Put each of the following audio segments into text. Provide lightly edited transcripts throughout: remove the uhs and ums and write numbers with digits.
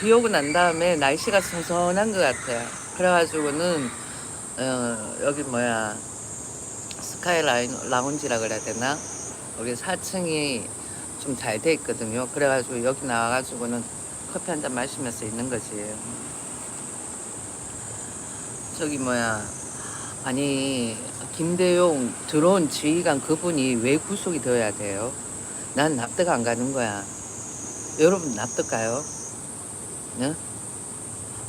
비 오고 난 다음에 날씨가 선선한 것 같아요. 그래가지고는 여기 뭐야 스카이라인 라운지라 그래야 되나? 우리 4층이 좀 잘 돼 있거든요. 그래가지고 여기 나와가지고는 커피 한 잔 마시면서 있는 거지. 저기 뭐야, 아니 김대용 들어온 지휘관 그분이 왜 구속이 되어야 돼요? 난 납득 안 가는 거야. 여러분 납득 가요? 네?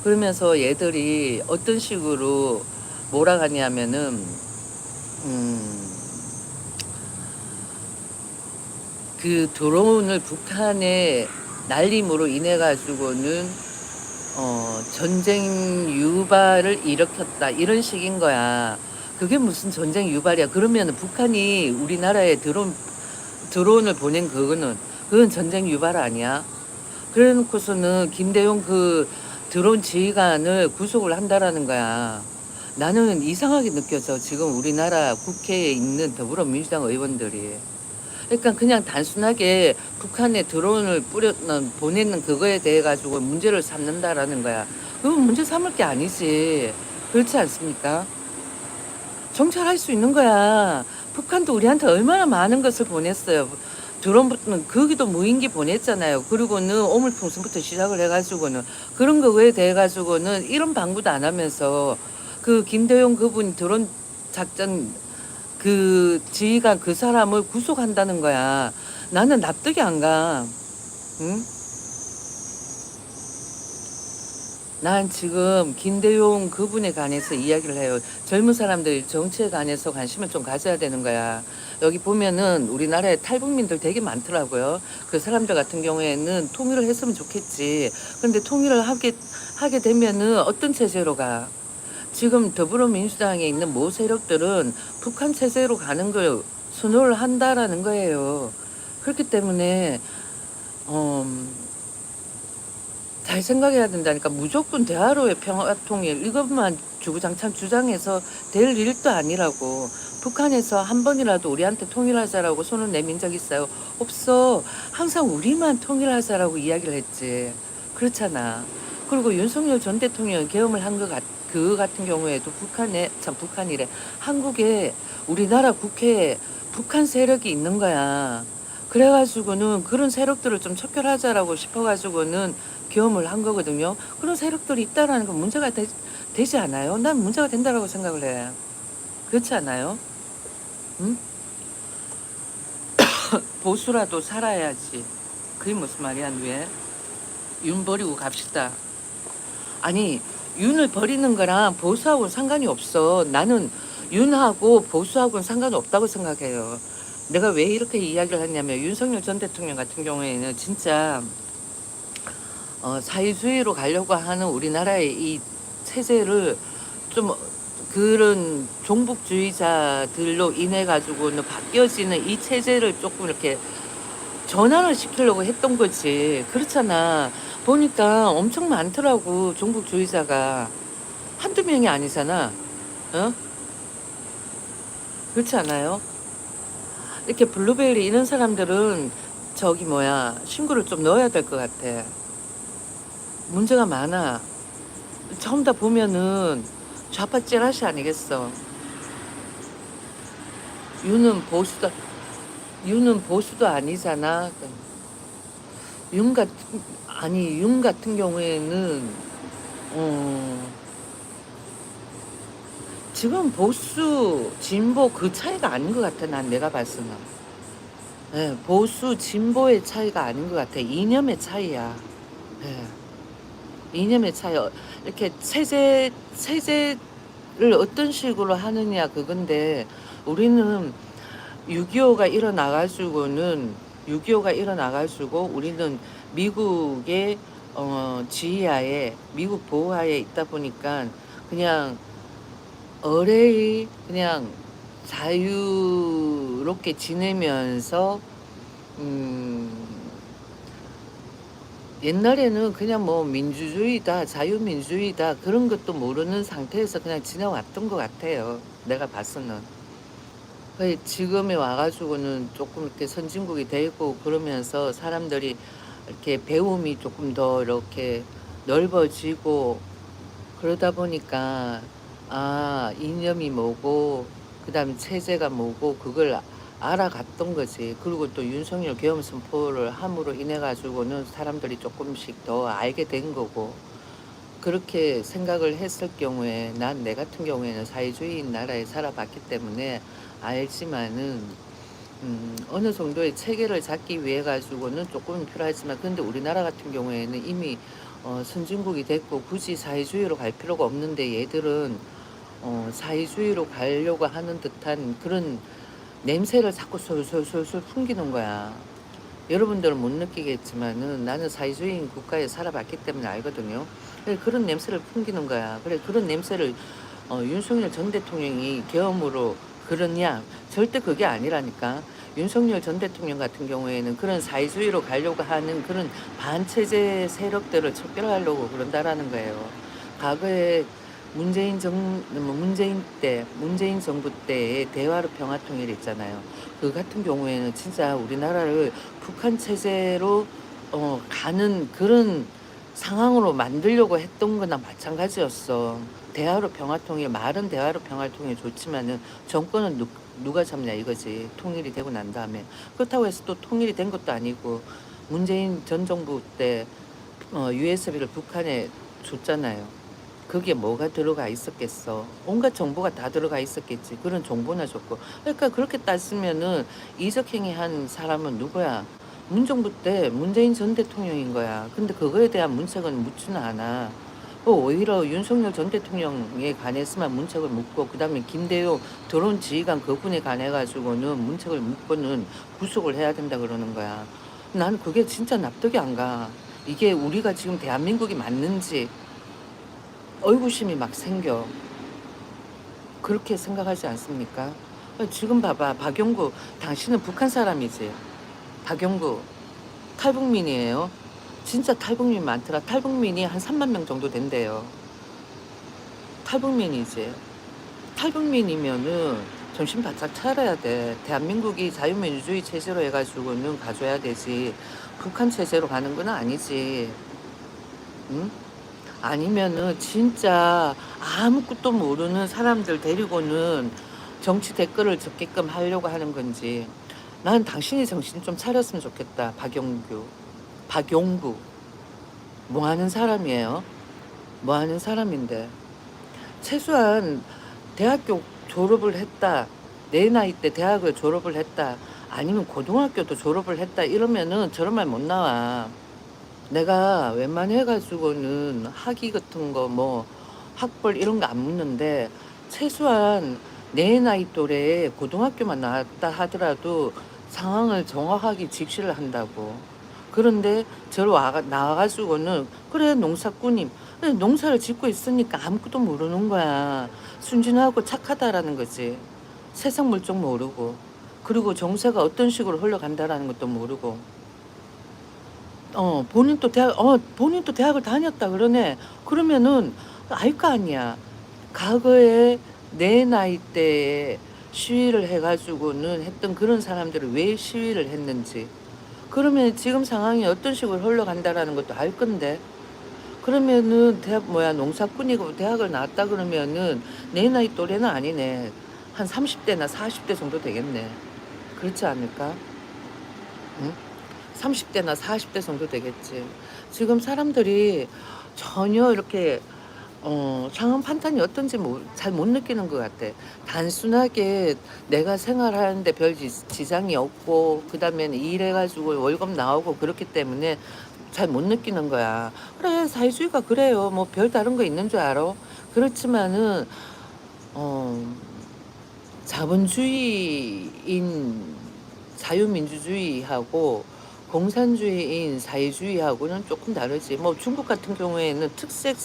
그러면서 얘들이 어떤 식으로 몰아가냐면은 음, 그 드론을 북한에 날림으로 인해 가지고는 전쟁 유발을 일으켰다 이런 식인 거야. 그게 무슨 전쟁 유발이야? 그러면 북한이 우리나라에 드론을 보낸 그건 전쟁 유발 아니야? 그래놓고서는 김대용 그 드론 지휘관을 구속을 한다라는 거야. 나는 이상하게 느껴져. 지금 우리나라 국회에 있는 더불어민주당 의원들이. 그러니까 그냥 단순하게 북한에 드론을 보내는 그거에 대해 가지고 문제를 삼는다라는 거야. 그건 문제 삼을 게 아니지. 그렇지 않습니까? 정찰할 수 있는 거야. 북한도 우리한테 얼마나 많은 것을 보냈어요. 드론부터는 거기도 무인기 보냈잖아요. 그리고는 오물풍선부터 시작을 해가지고는 그런 거에 대해 가지고는 이런 방구도 안 하면서 그 김대용 그분 드론 작전 그 지휘관 그 사람을 구속한다는 거야. 나는 납득이 안 가. 응? 난 지금 김대용 그분에 관해서 이야기를 해요. 젊은 사람들 정치에 관해서 관심을 좀 가져야 되는 거야. 여기 보면은 우리나라에 탈북민들 되게 많더라고요. 그 사람들 같은 경우에는 통일을 했으면 좋겠지. 근데 통일을 하게 되면은 어떤 체제로 가? 지금 더불어민주당에 있는 모 세력들은 북한 체제로 가는 걸 선호를 한다라는 거예요. 그렇기 때문에 잘 생각해야 된다니까. 무조건 대화로의 평화통일 이것만 주구장창 주장해서 될 일도 아니라고. 북한에서 한 번이라도 우리한테 통일하자라고 손을 내민 적 있어요? 없어. 항상 우리만 통일하자라고 이야기를 했지. 그렇잖아. 그리고 윤석열 전 대통령 계엄을 한 그 같은 경우에도 북한이래. 한국에 우리나라 국회에 북한 세력이 있는 거야. 그래가지고는 그런 세력들을 좀 척결하자라고 싶어가지고는 계엄을 한 거거든요. 그런 세력들이 있다라는 건 문제가 되지 않아요? 난 문제가 된다라고 생각을 해. 그렇지 않아요? 응? 보수라도 살아야지. 그게 무슨 말이야, 왜? 윤 버리고 갑시다. 아니, 윤을 버리는 거랑 보수하고는 상관이 없어. 나는 윤하고 보수하고는 상관이 없다고 생각해요. 내가 왜 이렇게 이야기를 했냐면 윤석열 전 대통령 같은 경우에는 진짜 사회주의로 가려고 하는 우리나라의 이 체제를 좀 그런 종북주의자들로 인해 가지고는 바뀌어지는 이 체제를 조금 이렇게 전환을 시키려고 했던 거지. 그렇잖아. 보니까 엄청 많더라고 종북주의자가. 한두 명이 아니잖아. 어? 그렇지 않아요? 이렇게 블루베리 이런 사람들은 저기 뭐야 신고를 좀 넣어야 될 것 같아. 문제가 많아. 처음 다 보면은 좌파 찌라시 아니겠어. 유는 보수도 유는 보수도 아니잖아. 윤 같은 아니 윤 같은 경우에는 어, 지금 보수 진보 그 차이가 아닌 것 같아. 난 내가 봤을 때. 예, 보수 진보의 차이가 아닌 것 같아. 이념의 차이야. 예, 이념의 차이. 이렇게 체제를 어떤 식으로 하느냐 그건데 우리는 6.25가 일어나가지고는 6.25가 일어나가지고 우리는 미국의 지휘하에 미국 보호하에 있다 보니까 그냥 어레이 그냥 자유롭게 지내면서 음 옛날에는 그냥 뭐 민주주의다 자유민주주의다 그런 것도 모르는 상태에서 그냥 지내왔던 것 같아요. 내가 봐서는. 지금에 와가지고는 조금 이렇게 선진국이 되고 그러면서 사람들이 이렇게 배움이 조금 더 이렇게 넓어지고 그러다 보니까 아 이념이 뭐고 그다음에 체제가 뭐고 그걸 알아갔던 거지. 그리고 또 윤석열 계엄 선포를 함으로 인해 가지고는 사람들이 조금씩 더 알게 된 거고 그렇게 생각을 했을 경우에 난 내 같은 경우에는 사회주의 나라에 살아봤기 때문에 알지만은 어느 정도의 체계를 잡기 위해 가지고는 조금은 필요하지만 근데 우리나라 같은 경우에는 이미 선진국이 됐고 굳이 사회주의로 갈 필요가 없는데 얘들은 사회주의로 가려고 하는 듯한 그런 냄새를 자꾸 솔솔솔솔 풍기는 거야. 여러분들은 못 느끼겠지만은 나는 사회주의인 국가에 살아봤기 때문에 알거든요. 그래, 그런 냄새를 풍기는 거야. 그래 그런 냄새를 윤석열 전 대통령이 계엄으로 그러냐? 절대 그게 아니라니까. 윤석열 전 대통령 같은 경우에는 그런 사회주의로 가려고 하는 그런 반체제 세력들을 척결하려고 그런다라는 거예요. 과거에 문재인 정부 때의 대화로 평화통일 있잖아요. 그 같은 경우에는 진짜 우리나라를 북한 체제로 가는 그런 상황으로 만들려고 했던 거나 마찬가지였어. 대화로 평화통일, 말은 대화로 평화통일 좋지만은 정권은 누가 잡냐 이거지. 통일이 되고 난 다음에. 그렇다고 해서 또 통일이 된 것도 아니고 문재인 전 정부 때 USB를 북한에 줬잖아요. 그게 뭐가 들어가 있었겠어. 온갖 정보가 다 들어가 있었겠지. 그런 정보나 줬고. 그러니까 그렇게 따지면은 이적행위 한 사람은 누구야? 문정부 때 문재인 전 대통령인 거야. 근데 그거에 대한 문책은 묻지는 않아. 오히려 윤석열 전 대통령에 관해서만 문책을 묻고 그다음에 김대호 드론 지휘관 그분에 관해 가지고는 문책을 묻고는 구속을 해야 된다 그러는 거야. 난 그게 진짜 납득이 안 가. 이게 우리가 지금 대한민국이 맞는지 의구심이 막 생겨. 그렇게 생각하지 않습니까? 지금 봐봐. 박용구, 당신은 북한 사람이지. 박용구, 탈북민이에요. 진짜 탈북민 많더라. 탈북민이 한 3만 명 정도 된대요. 탈북민이지. 탈북민이면은 정신 바짝 차려야 돼. 대한민국이 자유민주주의 체제로 해가지고는 가져야 되지. 북한 체제로 가는 건 아니지. 응? 아니면은 진짜 아무것도 모르는 사람들 데리고는 정치 댓글을 적게끔 하려고 하는 건지. 난 당신이 정신 좀 차렸으면 좋겠다. 박용구. 뭐 하는 사람이에요? 뭐 하는 사람인데. 최소한 대학교 졸업을 했다. 내 나이 때 대학을 졸업을 했다. 아니면 고등학교도 졸업을 했다. 이러면은 저런 말 못 나와. 내가 웬만해가지고는 학위 같은 거 뭐 학벌 이런 거 안 묻는데 최소한 내 나이 또래에 고등학교만 나왔다 하더라도 상황을 정확하게 직시를 한다고. 그런데 저를 나와가지고는 그래 농사꾼님 그래, 농사를 짓고 있으니까 아무것도 모르는 거야. 순진하고 착하다라는 거지. 세상 물정 모르고 그리고 정세가 어떤 식으로 흘러간다라는 것도 모르고 본인도 대학을 다녔다 그러네. 그러면은 알 거 아니야. 과거에 내 나이 때에 시위를 해가지고는 했던 그런 사람들을 왜 시위를 했는지. 그러면 지금 상황이 어떤 식으로 흘러간다라는 것도 알 건데. 그러면은 농사꾼이고 대학을 나왔다 그러면은 내 나이 또래는 아니네. 한 30대나 40대 정도 되겠네. 그렇지 않을까? 응? 30대나 40대 정도 되겠지. 지금 사람들이 전혀 이렇게 상황 판단이 어떤지 잘 못 느끼는 것 같아. 단순하게 내가 생활하는데 별 지장이 없고 그 다음에 일해가지고 월급 나오고 그렇기 때문에 잘 못 느끼는 거야. 그래 사회주의가 그래요. 뭐 별 다른 거 있는 줄 알아? 그렇지만은 어, 자본주의인 자유민주주의하고 공산주의인 사회주의하고는 조금 다르지. 뭐 중국 같은 경우에는 특색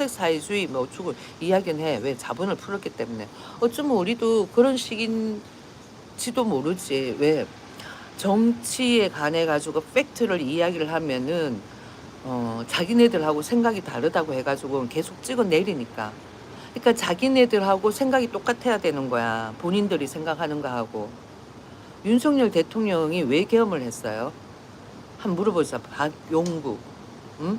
사회주의 뭐 중국 이야기는 해. 왜 자본을 풀었기 때문에. 어쩌면 우리도 그런 식인지도 모르지. 왜 정치에 관해 가지고 팩트를 이야기를 하면은 자기네들하고 생각이 다르다고 해가지고 계속 찍어 내리니까. 그러니까 자기네들하고 생각이 똑같아야 되는 거야. 본인들이 생각하는 거하고. 윤석열 대통령이 왜 계엄을 했어요? 한번 물어보자. 박용구. 응?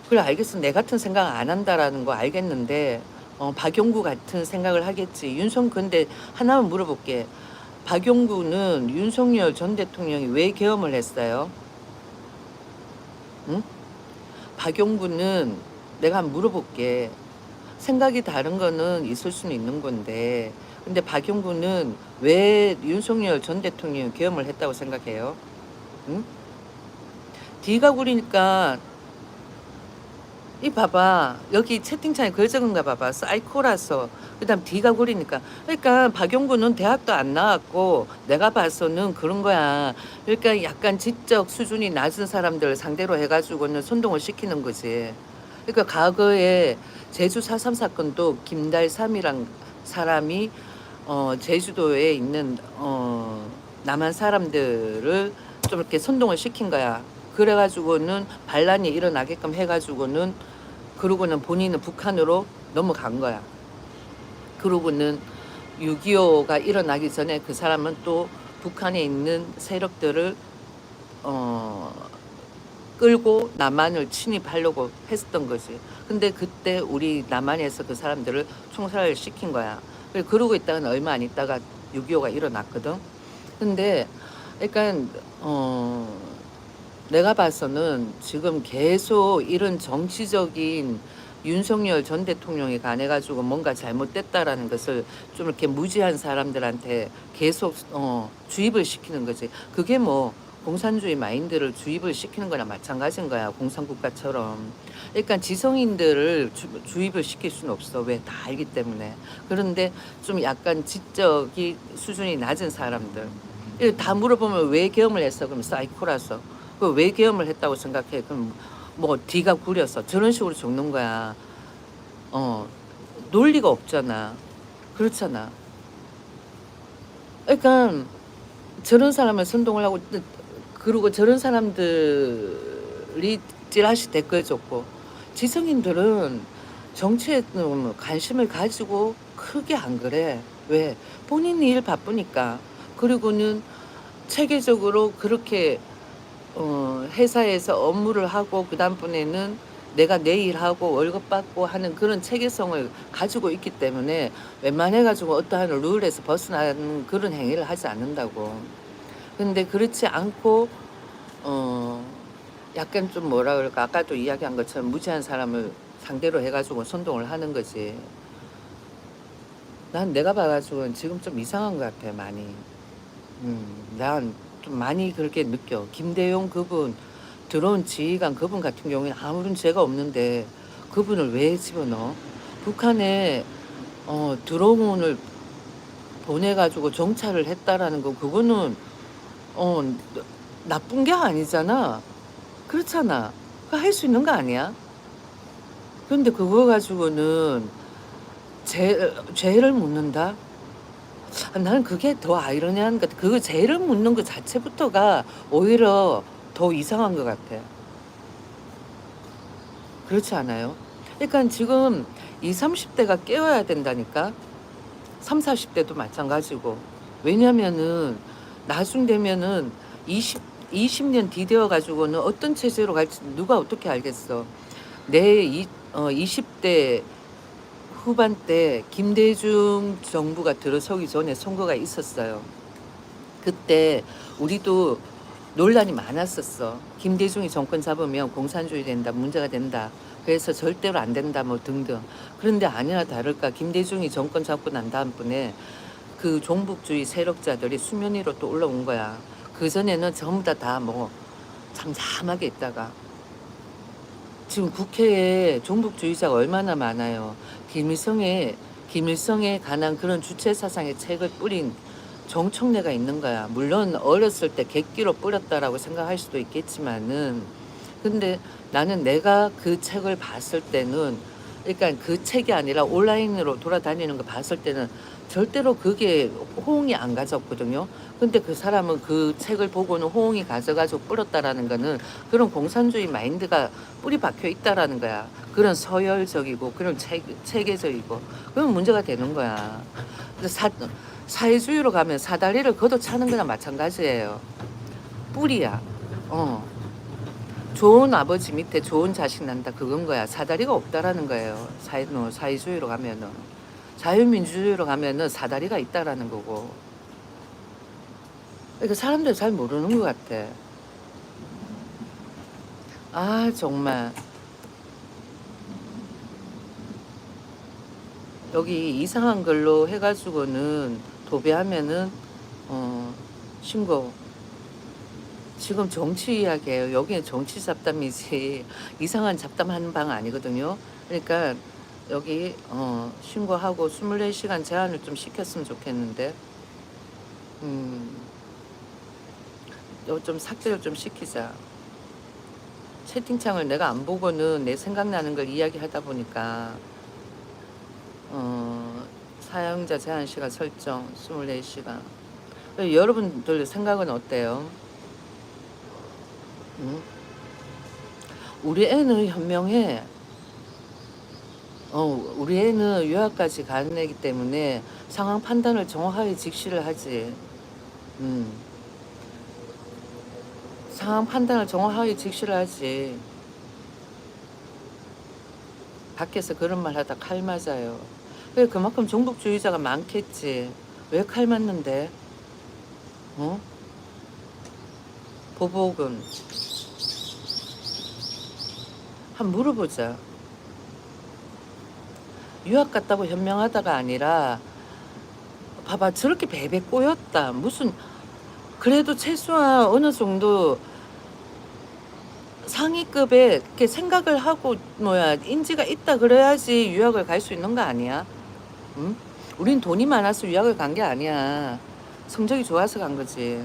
그래 알겠어. 내 같은 생각 안 한다라는 거 알겠는데 박용구 같은 생각을 하겠지. 근데 하나만 물어볼게. 박용구는 윤석열 전 대통령이 왜 계엄을 했어요? 응? 박용구는 내가 한번 물어볼게. 생각이 다른 거는 있을 수는 있는 건데 근데 박용구는 왜 윤석열 전 대통령이 계엄을 했다고 생각해요? 응? 뒤가 구리니까 이 봐봐 여기 채팅창에 글 적은 거 봐봐 사이코라서 그다음 뒤가 구리니까 그러니까 박용구는 대학도 안 나왔고 내가 봐서는 그런 거야. 그러니까 약간 지적 수준이 낮은 사람들 상대로 해가지고는 선동을 시키는 거지. 그러니까 과거에 제주 4.3 사건도 김달삼이랑 사람이 제주도에 있는 남한 사람들을 좀 이렇게 선동을 시킨 거야. 그래가지고는 반란이 일어나게끔 해가지고는 그러고는 본인은 북한으로 넘어간 거야. 그러고는 6.25가 일어나기 전에 그 사람은 또 북한에 있는 세력들을 끌고 남한을 침입하려고 했었던 거지. 근데 그때 우리 남한에서 그 사람들을 총살을 시킨 거야. 그러고 있다가 얼마 안 있다가 6.25가 일어났거든. 근데 그러니까 내가 봐서는 지금 계속 이런 정치적인 윤석열 전 대통령에 관해가지고 뭔가 잘못됐다라는 것을 좀 이렇게 무지한 사람들한테 계속 주입을 시키는 거지. 그게 뭐 공산주의 마인드를 주입을 시키는 거나 마찬가지인 거야. 공산국가처럼. 그러니까 지성인들을 주입을 시킬 수는 없어. 왜? 다 알기 때문에. 그런데 좀 약간 지적이 수준이 낮은 사람들. 다 물어보면 왜 계엄을 했어? 그럼 사이코라서. 왜 계엄을 했다고 생각해? 그럼 뭐 뒤가 구려서 저런 식으로 적는 거야. 논리가 없잖아. 그렇잖아. 그러니까 저런 사람을 선동을 하고 그리고 저런 사람들이 찌라시 댓글 적고 지성인들은 정치에 관심을 가지고 크게 안 그래. 왜? 본인이 일 바쁘니까. 그리고는 체계적으로 그렇게 회사에서 업무를 하고 그 다음번에는 내가 내 일하고 월급 받고 하는 그런 체계성을 가지고 있기 때문에 웬만해가지고 어떠한 룰에서 벗어나는 그런 행위를 하지 않는다고. 근데 그렇지 않고 약간 좀 뭐라 그럴까 아까도 이야기한 것처럼 무지한 사람을 상대로 해가지고 선동을 하는 거지. 난 내가 봐가지고 지금 좀 이상한 것 같아 많이. 난 좀 많이 그렇게 느껴. 김대용 그분 들어온 지휘관 그분 같은 경우에는 아무런 죄가 없는데 그분을 왜 집어넣어? 북한에 드론을 보내가지고 정찰을 했다라는 거 그거는 어 나쁜 게 아니잖아. 그렇잖아. 그거 할 수 있는 거 아니야? 그런데 그거 가지고는 죄를 묻는다? 나는 그게 더 아이러니한 것 같아. 그거 죄를 묻는 것 자체부터가 오히려 더 이상한 것 같아. 그렇지 않아요? 그러니까 지금 20, 30대가 깨워야 된다니까? 3, 40대도 마찬가지고. 왜냐면은 나중 되면은 20년 뒤되어 가지고는 어떤 체제로 갈지 누가 어떻게 알겠어. 내 20대 후반 때 김대중 정부가 들어서기 전에 선거가 있었어요. 그때 우리도 논란이 많았었어. 김대중이 정권 잡으면 공산주의 된다, 문제가 된다. 그래서 절대로 안 된다, 뭐 등등. 그런데 아니나 다를까 김대중이 정권 잡고 난 다음번에 그 종북주의 세력자들이 수면 위로 또 올라온 거야. 그 전에는 전부 다 뭐 잠잠하게 있다가 지금 국회에 종북주의자가 얼마나 많아요. 김일성에 관한 그런 주체 사상의 책을 뿌린 정청래가 있는 거야. 물론 어렸을 때 객기로 뿌렸다라고 생각할 수도 있겠지만은 근데 나는 내가 그 책을 봤을 때는 그러니까 그 책이 아니라 온라인으로 돌아다니는 거 봤을 때는 절대로 그게 호응이 안 가졌거든요. 근데 그 사람은 그 책을 보고는 호응이 가져가지고 뿌렸다라는 거는 그런 공산주의 마인드가 뿌리 박혀 있다라는 거야. 그런 서열적이고 그런 체계적이고 그런 문제가 되는 거야. 그래서 사회주의로 가면 사다리를 걷어차는 거나 마찬가지예요. 뿌리야. 좋은 아버지 밑에 좋은 자식 난다 그건 거야. 사다리가 없다라는 거예요. 사회주의로 가면은. 자유민주주의로 가면은 사다리가 있다라는 거고. 그러니까 사람들 잘 모르는 것 같아. 아 정말 여기 이상한 걸로 해가지고는 도배하면은 신고. 지금 정치 이야기예요. 여기는 정치 잡담이지 이상한 잡담하는 방 아니거든요. 그러니까 여기 신고하고 24시간 제한을 좀 시켰으면 좋겠는데 이거 좀 삭제를 좀 시키자. 채팅창을 내가 안 보고는 내 생각나는 걸 이야기하다 보니까 사용자 제한 시간 설정 24시간. 여러분들 생각은 어때요? 우리 애는 현명해. 우리 애는 유학까지 가는 애기 때문에 상황 판단을 정확하게 직시를 하지. 상황 판단을 정확하게 직시를 하지. 밖에서 그런 말 하다 칼 맞아요. 왜 그만큼 종북주의자가 많겠지. 왜 칼 맞는데? 보복은 한번 물어보자. 유학 갔다고 현명하다가 아니라 봐봐 저렇게 베베 꼬였다. 무슨 그래도 최소한 어느 정도 상위급에 이렇게 생각을 하고 인지가 있다 그래야지 유학을 갈 수 있는 거 아니야? 응? 우린 돈이 많아서 유학을 간 게 아니야. 성적이 좋아서 간 거지.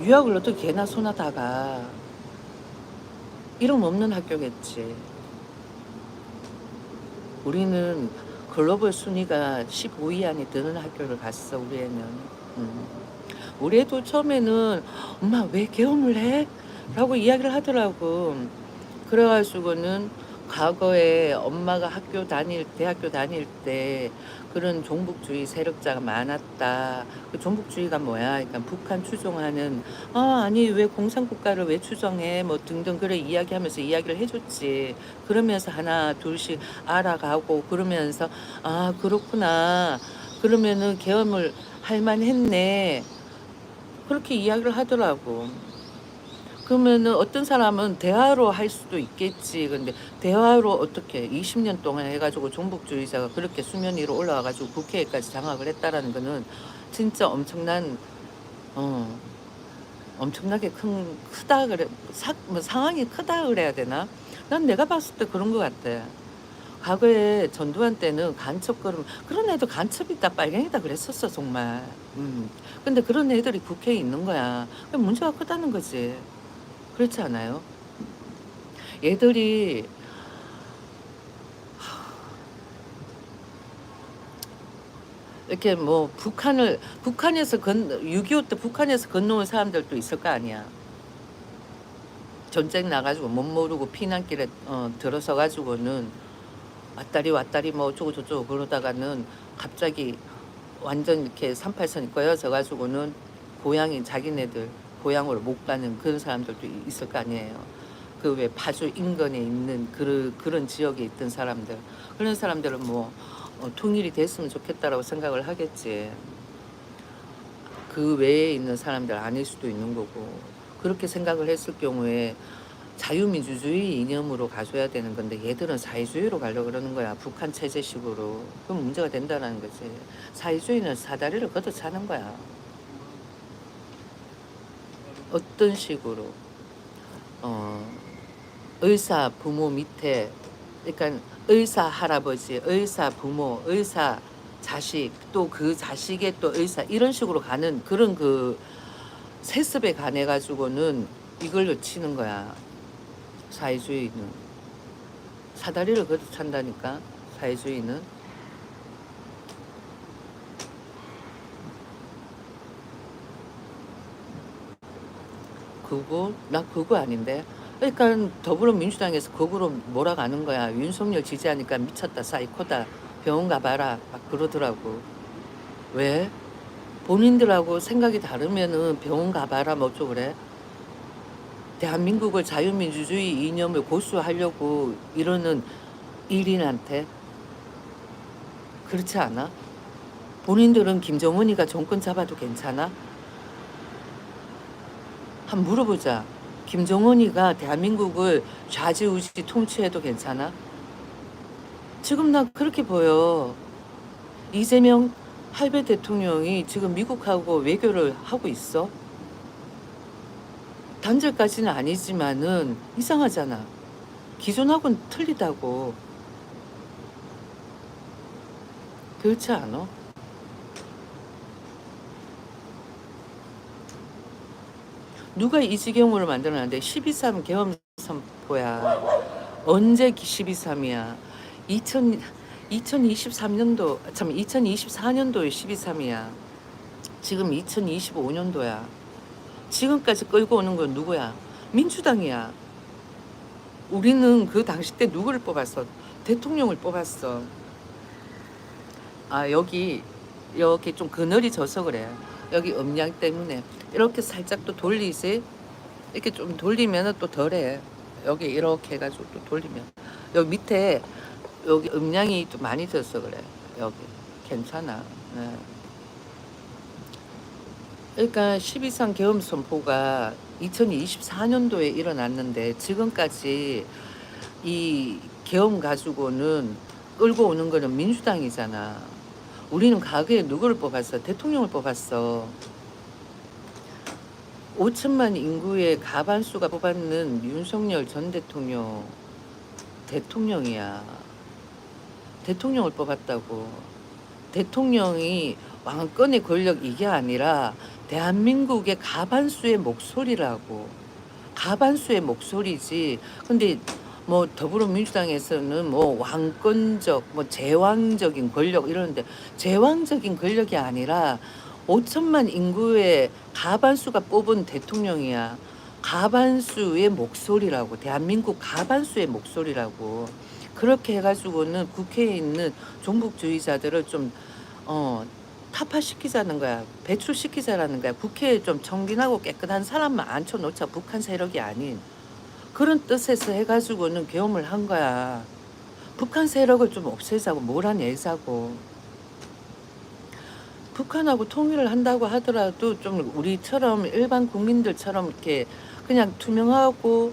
유학을 어떻게 개나 소나 다가. 이름 없는 학교겠지. 우리는 글로벌 순위가 15위 안에 드는 학교를 갔어 우리 애는. 우리 애도 처음에는 엄마 왜 계엄을 해? 라고 이야기를 하더라고. 그래가지고는 과거에 엄마가 대학교 다닐 때 그런 종북주의 세력자가 많았다. 그 종북주의가 뭐야? 그러니까 북한 추종하는, 아니, 왜 공산국가를 왜 추종해? 뭐 등등, 그래, 이야기하면서 이야기를 해줬지. 그러면서 하나, 둘씩 알아가고, 그러면서, 그렇구나. 그러면은 계엄을 할 만했네. 그렇게 이야기를 하더라고. 그러면은 어떤 사람은 대화로 할 수도 있겠지. 근데 대화로 어떻게 20년 동안 해가지고 종북주의자가 그렇게 수면 위로 올라와가지고 국회에까지 장악을 했다라는 거는 진짜 어, 엄청나게 크다 그래. 상황이 크다 그래야 되나? 난 내가 봤을 때 그런 것 같아. 과거에 전두환 때는 그런 애도 간첩이다, 빨갱이다 그랬었어, 정말. 근데 그런 애들이 국회에 있는 거야. 문제가 크다는 거지. 그렇지 않아요? 얘들이 이렇게 뭐 북한에서 6.25 때 북한에서 건너온 사람들도 있을 거 아니야. 전쟁 나가지고 못 모르고 피난길에 들어서 가지고는 왔다리 뭐 어쩌고 저쩌고 그러다가는 갑자기 완전 이렇게 38선이 꺼여져 가지고는 자기네들 고향으로 못 가는 그런 사람들도 있을 거 아니에요. 그 왜 파주 인근에 있는 그런 지역에 있던 사람들, 그런 사람들은 뭐 통일이 됐으면 좋겠다라고 생각을 하겠지. 그 외에 있는 사람들 아닐 수도 있는 거고. 그렇게 생각을 했을 경우에 자유민주주의 이념으로 가져야 되는 건데 얘들은 사회주의로 가려고 그러는 거야. 북한 체제식으로. 그럼 문제가 된다는 거지. 사회주의는 사다리를 걷어차는 거야. 어떤 식으로 의사 부모 밑에, 그러니까 의사 할아버지, 의사 부모, 의사 자식, 또 그 자식의 또 의사, 이런 식으로 가는 그런 그 세습에 관해 가지고는 이걸로 치는 거야. 사회주의는 사다리를 걷어찬다니까. 사회주의는 나 그거 아닌데. 그러니까 더불어민주당에서 거꾸로 몰아가는 거야. 윤석열 지지하니까 미쳤다, 사이코다, 병원 가봐라 막 그러더라고. 왜? 본인들하고 생각이 다르면은 병원 가봐라 뭐 어쩌고 그래? 대한민국을 자유민주주의 이념을 고수하려고 이러는 일인한테 그렇지 않아? 본인들은 김정은이가 정권 잡아도 괜찮아? 한번 물어보자. 김정은이가 대한민국을 좌지우지 통치해도 괜찮아? 지금 나 그렇게 보여. 이재명 할배 대통령이 지금 미국하고 외교를 하고 있어. 단절까지는 아니지만은 이상하잖아. 기존하고는 틀리다고. 그렇지 않아? 누가 이 지경으로 만들어놨는데 12.3 계엄 선포야. 언제 12.3이야? 2023년도, 참 2024년도에 12.3이야. 지금 2025년도야. 지금까지 끌고 오는 건 누구야? 민주당이야. 우리는 그 당시 때 누구를 뽑았어? 대통령을 뽑았어. 아, 여기 좀 그늘이 져서 그래. 여기 음량 때문에. 이렇게 살짝 또 돌리지. 이렇게 좀 돌리면 또 덜해. 여기 이렇게 해가지고 또 돌리면. 여기 밑에 여기 음량이 좀 많이 져서 그래. 여기. 괜찮아. 네. 그러니까 12.3 계엄 선포가 2024년도에 일어났는데 지금까지 이 계엄 가지고는 끌고 오는 거는 민주당이잖아. 우리는 과거에 누구를 뽑았어? 대통령을 뽑았어. 5천만 인구의 가반수가 뽑았는 윤석열 전 대통령 대통령이야. 대통령을 뽑았다고. 대통령이 왕권의 권력 이게 아니라 대한민국의 가반수의 목소리라고. 가반수의 목소리지. 근데 뭐 더불어민주당에서는 뭐 왕권적, 뭐 제왕적인 권력 이러는데 제왕적인 권력이 아니라 5천만 인구의 가반수가 뽑은 대통령이야. 가반수의 목소리라고. 대한민국 가반수의 목소리라고. 그렇게 해가지고는 국회에 있는 종북주의자들을 좀 타파시키자는 거야. 배출시키자라는 거야. 국회에 좀 청빈하고 깨끗한 사람만 앉혀놓자. 북한 세력이 아닌. 그런 뜻에서 해가지고는 계엄을 한 거야. 북한 세력을 좀 없애자고 몰아내자고. 북한하고 통일을 한다고 하더라도 좀 우리처럼 일반 국민들처럼 이렇게 그냥 투명하고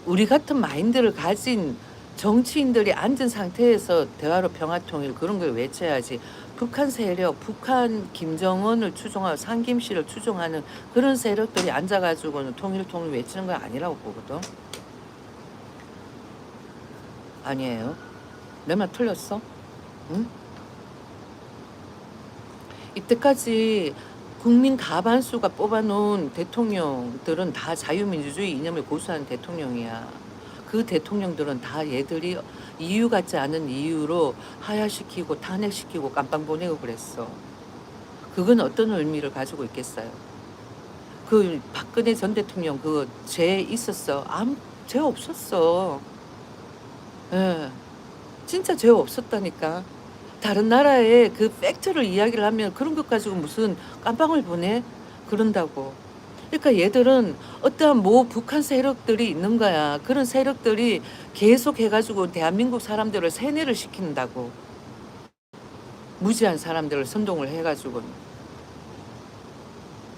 우리 같은 마인드를 가진 정치인들이 앉은 상태에서 대화로 평화통일 그런 걸 외쳐야지. 북한 세력, 북한 김정은을 추종하고 상김씨를 추종하는 그런 세력들이 앉아가지고는 통일 외치는 건 아니라고 보거든. 아니에요. 내 말 틀렸어? 응? 이때까지 국민 가반수가 뽑아놓은 대통령들은 다 자유민주주의 이념을 고수하는 대통령이야. 그 대통령들은 다 얘들이 이유 같지 않은 이유로 하야시키고 탄핵시키고 깜빵 보내고 그랬어. 그건 어떤 의미를 가지고 있겠어요? 그 박근혜 전 대통령 그 죄 있었어? 아무 죄 없었어. 예, 진짜 죄 없었다니까. 다른 나라의 그 팩트를 이야기를 하면 그런 것 가지고 무슨 깜빵을 보내? 그런다고. 그러니까 얘들은 어떠한 북한 세력들이 있는 거야. 그런 세력들이 계속 해가지고 대한민국 사람들을 세뇌를 시킨다고. 무지한 사람들을 선동을 해가지고.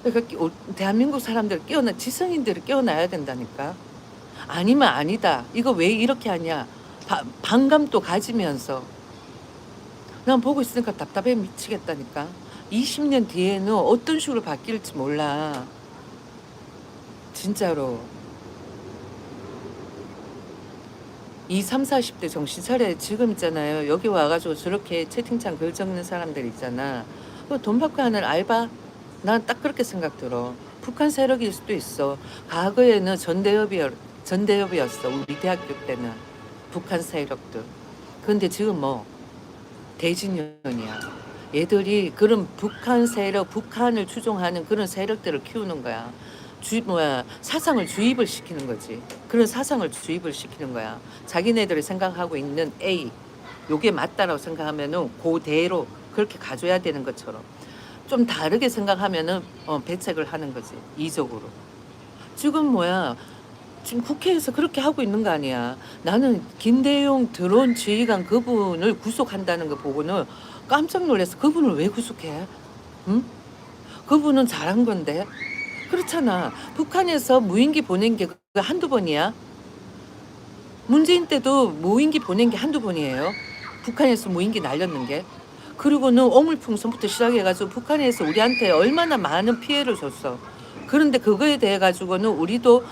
그러니까 대한민국 사람들 지성인들을 깨어나야 된다니까. 아니면 아니다. 이거 왜 이렇게 하냐. 반감도 가지면서. 난 보고 있으니까 답답해 미치겠다니까. 20년 뒤에는 어떤 식으로 바뀔지 몰라. 진짜로. 20, 30, 40대 정신 차려. 지금 있잖아요. 여기 와가지고 저렇게 채팅창 글 적는 사람들 있잖아. 돈 받고 하는 알바? 난 딱 그렇게 생각 들어. 북한 세력일 수도 있어. 과거에는 전대협이었어. 우리 대학교 때는. 북한 세력들. 근데 지금 뭐 대진년이야. 얘들이 그런 북한 세력, 북한을 추종하는 그런 세력들을 키우는 거야. 사상을 주입을 시키는 거지. 그런 사상을 주입을 시키는 거야. 자기네들이 생각하고 있는 A, 요게 맞다라고 생각하면은 그대로 그렇게 가져야 되는 것처럼 좀 다르게 생각하면은 배책을 하는 거지. 이적으로. 지금 지금 국회에서 그렇게 하고 있는 거 아니야. 나는 김대용 드론 지휘관 그분을 구속한다는 거 보고는 깜짝 놀랐어. 그분을 왜 구속해? 응? 그분은 잘한 건데. 그렇잖아. 북한에서 무인기 보낸 게 한두 번이야. 문재인 때도 무인기 보낸 게 한두 번이에요. 북한에서 무인기 날렸는 게. 그리고는 오물풍선부터 시작해가지고 북한에서 우리한테 얼마나 많은 피해를 줬어. 그런데 그거에 대해 가지고는 우리도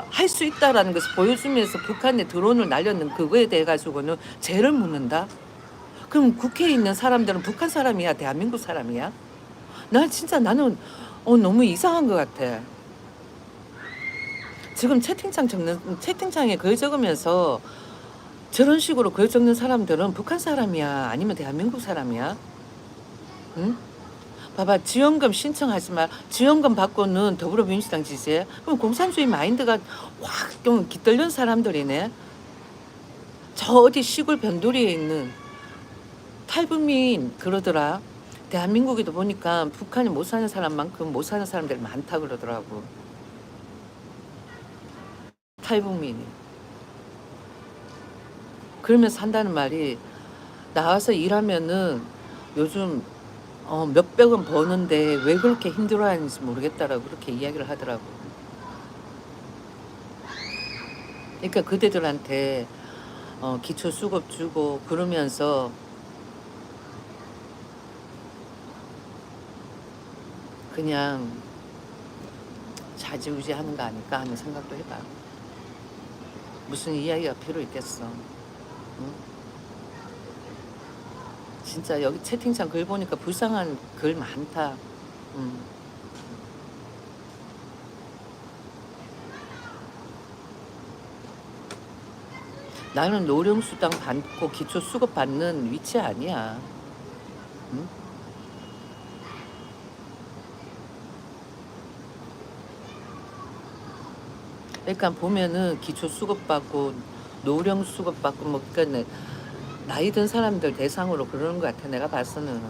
할 수 있다라는 것을 보여주면서 북한에 드론을 날렸는 그거에 대해 가지고는 죄를 묻는다. 그럼 국회에 있는 사람들은 북한 사람이야, 대한민국 사람이야? 나는 너무 이상한 것 같아. 지금 채팅창에 글 적으면서 저런 식으로 글 적는 사람들은 북한 사람이야? 아니면 대한민국 사람이야? 응? 봐봐, 지원금 신청하지 마. 지원금 받고는 더불어민주당 지지해? 그럼 공산주의 마인드가 확 좀 깃들는 사람들이네. 저 어디 시골 변두리에 있는 탈북민 그러더라. 대한민국에도 보니까 북한에 못 사는 사람만큼 못 사는 사람들이 많다 그러더라고. 탈북민이. 그러면서 한다는 말이 나와서 일하면은 요즘 몇백 원 버는데 왜 그렇게 힘들어하는지 모르겠다라고 그렇게 이야기를 하더라고. 그러니까 그대들한테 기초 수급 주고 그러면서 그냥 좌지우지 하는 거 아닐까 하는 생각도 해봐. 무슨 이야기가 필요 있겠어. 응? 진짜 여기 채팅창 글 보니까 불쌍한 글 많다. 응. 나는 노령수당 받고 기초수급 받는 위치 아니야. 응? 그러니까 보면은 기초수급 받고 노령수급 받고 뭐 그러니까 나이 든 사람들 대상으로 그러는 것 같아. 내가 봐서는.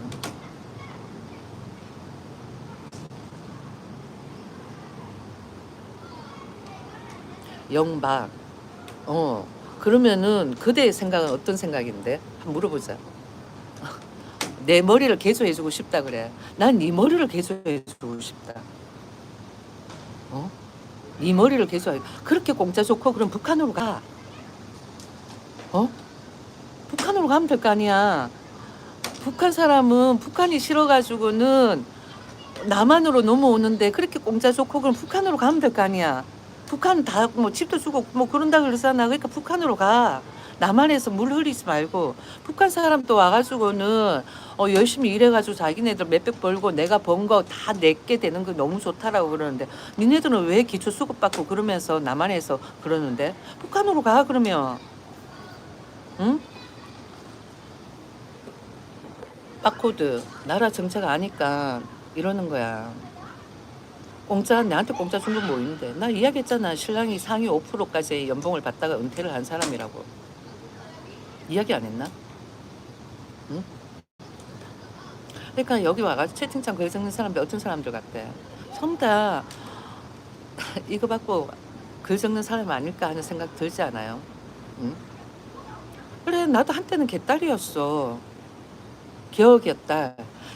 영박. 그러면은 그대의 생각은 어떤 생각인데? 한번 물어보자. 내 머리를 개조해주고 싶다 그래. 난 네 머리를 개조해주고 싶다. 어? 네 머리를 개조해. 그렇게 공짜 좋고 그럼 북한으로 가. 북한으로 가면 될 거 아니야. 북한 사람은 북한이 싫어가지고는 남한으로 넘어오는데 그렇게 공짜 좋고 그럼 북한으로 가면 될 거 아니야. 북한 다 뭐 집도 주고 뭐 그런다 그러잖아. 그러니까 북한으로 가. 남한에서 물 흐리지 말고 북한 사람도 와가지고는 열심히 일해가지고 자기네들 몇백 벌고 내가 번 거 다 내게 되는 거 너무 좋다라고 그러는데 니네들은 왜 기초 수급 받고 그러면서 남한에서 그러는데 북한으로 가 그러면 응? 바코드 나라 정책 아니까 이러는 거야. 나한테 공짜 준 건 뭐 있는데 나 이야기했잖아. 신랑이 상위 5%까지 연봉을 받다가 은퇴를 한 사람이라고. 이야기 안 했나? 응? 그러니까 여기 와가지고 채팅창 글 적는 사람들 어떤 사람들 같대. 전부 다 이거 받고 글 적는 사람 아닐까 하는 생각 들지 않아요? 응? 그래 나도 한때는 개딸이었어. 개혁이었다.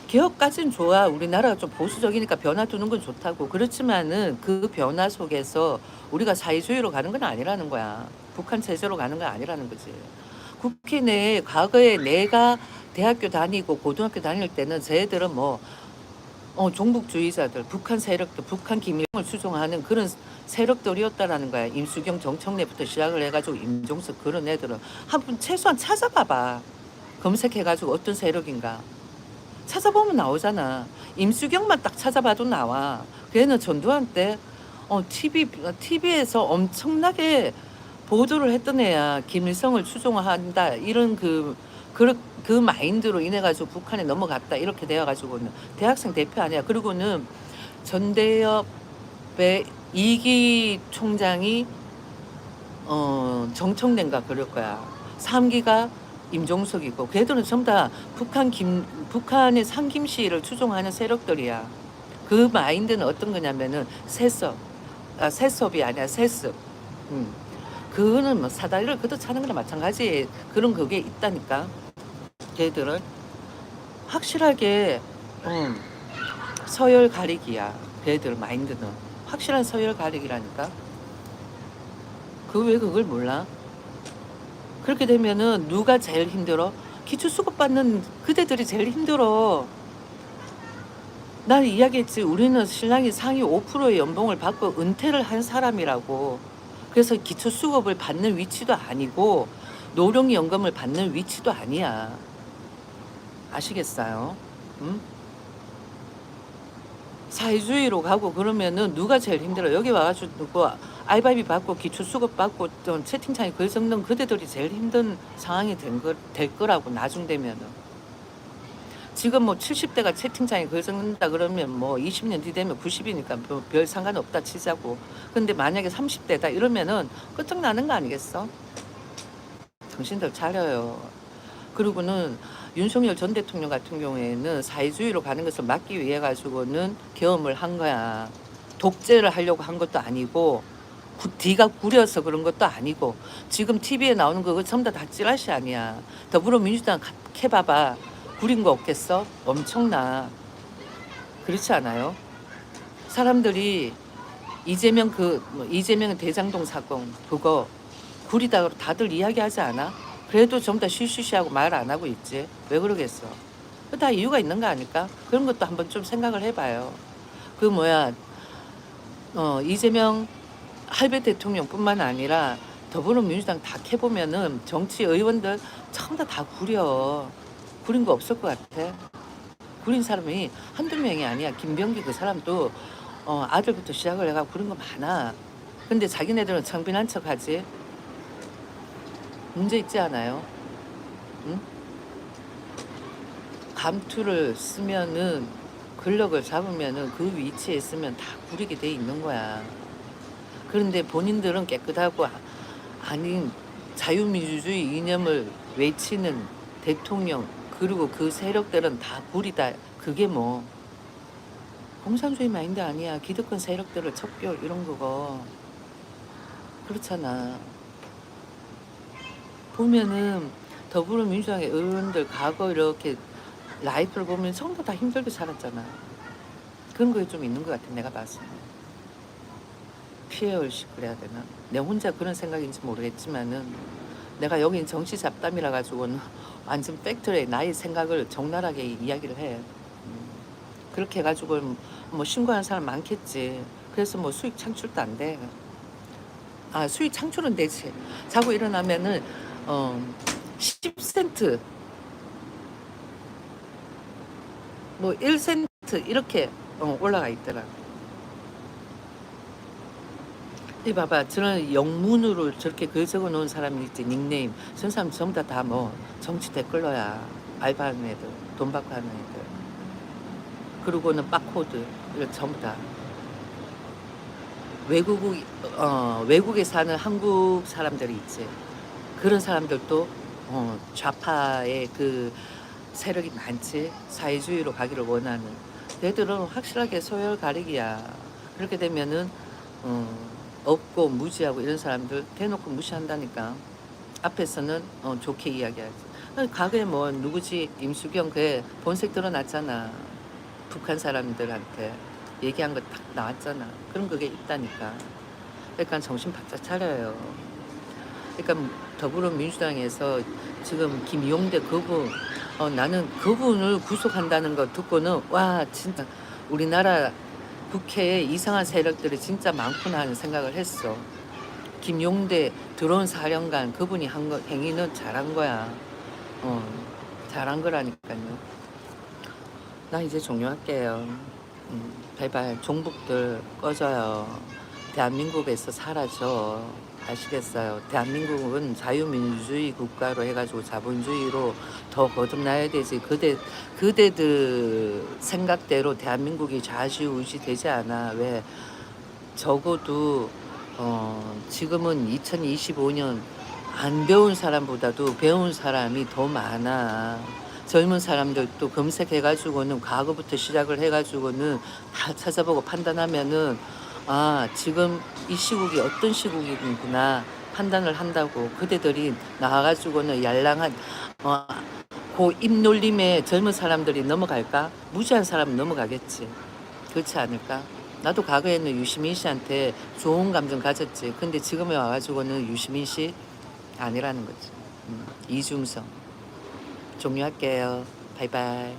개혁까지는 좋아. 우리나라가 좀 보수적이니까 변화 두는 건 좋다고. 그렇지만은 그 변화 속에서 우리가 사회주의로 가는 건 아니라는 거야. 북한 체제로 가는 건 아니라는 거지. 국회 내에 과거에 내가 대학교 다니고 고등학교 다닐 때는 쟤들은 종북주의자들, 북한 세력들, 북한 김일성을 추종하는 그런 세력들이었다라는 거야. 임수경 정청래부터 시작을 해가지고 임종석 그런 애들은 한번 최소한 찾아봐봐. 검색해가지고 어떤 세력인가. 찾아보면 나오잖아. 임수경만 딱 찾아봐도 나와. 걔는 전두환 때 TV에서 엄청나게 보도를 했던 애야. 김일성을 추종한다. 이런 그 마인드로 인해가지고 북한에 넘어갔다. 이렇게 되어가지고는 대학생 대표 아니야. 그리고는 전대협의 2기 총장이 정청래인가 그럴 거야. 3기가 임종석이고 걔들은 전부 다 북한의 상김씨를 추종하는 세력들이야. 그 마인드는 어떤 거냐면은 세습이 아니라 세습. 음. 그거는 뭐 사다리를 걷어차는 거나 마찬가지. 그런 그게 있다니까. 걔들은 확실하게 서열 가리기야. 걔들 마인드는 확실한 서열 가리기라니까. 그 왜 그걸 몰라? 그렇게 되면은 누가 제일 힘들어? 기초수급 받는 그대들이 제일 힘들어. 난 이야기했지. 우리는 신랑이 상위 5%의 연봉을 받고 은퇴를 한 사람이라고. 그래서 기초수급을 받는 위치도 아니고 노령연금을 받는 위치도 아니야. 아시겠어요? 응? 사회주의로 가고 그러면은 누가 제일 힘들어? 여기 와가지고 누구 알바비 받고 기초수급 받고 좀 채팅창에 글 적는 그대들이 제일 힘든 상황이 될 거라고 나중 되면은. 지금 뭐 70대가 채팅창에 글 적는다 그러면 뭐 20년 뒤 되면 90이니까 별 상관없다 치자고. 근데 만약에 30대다 이러면은 끝장나는 거 아니겠어? 정신들 차려요. 그리고는 윤석열 전 대통령 같은 경우에는 사회주의로 가는 것을 막기 위해 가지고는 계엄을 한 거야. 독재를 하려고 한 것도 아니고 뒤가 구려서 그런 것도 아니고 지금 TV에 나오는 거 전부 다 찌라시 아니야. 더불어민주당 캐봐봐. 구린 거 없겠어? 엄청나. 그렇지 않아요? 사람들이 이재명 대장동 사건 그거 구리다고 다들 이야기하지 않아? 그래도 전부 다 쉬쉬쉬하고 말 안 하고 있지. 왜 그러겠어? 다 이유가 있는 거 아닐까? 그런 것도 한번 좀 생각을 해봐요. 그 뭐야 이재명 할배 대통령뿐만 아니라 더불어민주당 다 캐보면은 정치 의원들 전부 다 구린 거 없을 것 같아. 구린 사람이 한두 명이 아니야. 김병기 그 사람도 아들부터 시작을 해가 구린 거 많아. 근데 자기네들은 청빈한 척하지. 문제 있지 않아요? 응? 감투를 쓰면은 근력을 잡으면은 그 위치에 있으면 다 구리게 돼 있는 거야. 그런데 본인들은 깨끗하고 아닌 자유민주주의 이념을 외치는 대통령 그리고 그 세력들은 다 구리다. 그게 뭐 공산주의 마인드 아니야. 기득권 세력들을 척결 이런 거고 그렇잖아. 보면은 더불어민주당의 의원들 과거 이렇게 라이프를 보면 전부 다 힘들게 살았잖아. 그런 거에 좀 있는 것 같아. 내가 봤을 때. 피해의식 그래야 되나? 내 혼자 그런 생각인지 모르겠지만은 내가 여긴 정치 잡담이라 가지고는 완전 팩트에 나의 생각을 적나라하게 이야기를 해. 그렇게 해가지고 뭐 신고하는 사람 많겠지. 그래서 뭐 수익 창출도 안 돼. 아 수익 창출은 되지. 자고 일어나면은 10센트 뭐 1센트 이렇게 올라가 있더라. 이 봐봐 저는 영문으로 저렇게 글 적어 놓은 사람이 있지. 닉네임 저 사람 전부 다 뭐 정치 댓글러야. 알바하는 애들 돈 받고 하는 애들 그리고는 바코드 이거 전부 다 외국에 사는 한국 사람들이 있지. 그런 사람들도 좌파의 그 세력이 많지. 사회주의로 가기를 원하는 걔들은 확실하게 소열 가리기야. 그렇게 되면은 없고 무지하고 이런 사람들 대놓고 무시한다니까. 앞에서는 좋게 이야기하지. 과거에 뭐 누구지 임수경 그애 본색 드러났잖아. 북한 사람들한테 얘기한 거 딱 나왔잖아. 그런 그게 있다니까. 그러니까 정신 바짝 차려요. 그러니까 더불어민주당에서 지금 김용대 그분 나는 그분을 구속한다는 거 듣고는 와 진짜 우리나라 국회에 이상한 세력들이 진짜 많구나 하는 생각을 했어. 김용대 드론 사령관 그분이 한 거 행위는 잘한 거야. 잘한 거라니까요. 나 이제 종료할게요. 발발 종북들 꺼져요. 대한민국에서 사라져. 아시겠어요? 대한민국은 자유민주주의 국가로 해가지고 자본주의로 더 거듭나야 되지. 그대들 생각대로 대한민국이 좌지우지 되지 않아. 왜 적어도 지금은 2025년 안 배운 사람보다도 배운 사람이 더 많아. 젊은 사람들도 검색해가지고는 과거부터 시작을 해가지고는 다 찾아보고 판단하면은 아 지금 이 시국이 어떤 시국이구나 판단을 한다고. 그대들이 나와가지고는 얄랑한 그 입놀림에 젊은 사람들이 넘어갈까? 무지한 사람은 넘어가겠지. 그렇지 않을까? 나도 과거에는 유시민 씨한테 좋은 감정 가졌지. 근데 지금에 와가지고는 유시민 씨 아니라는 거지. 이중성. 종료할게요. 바이바이.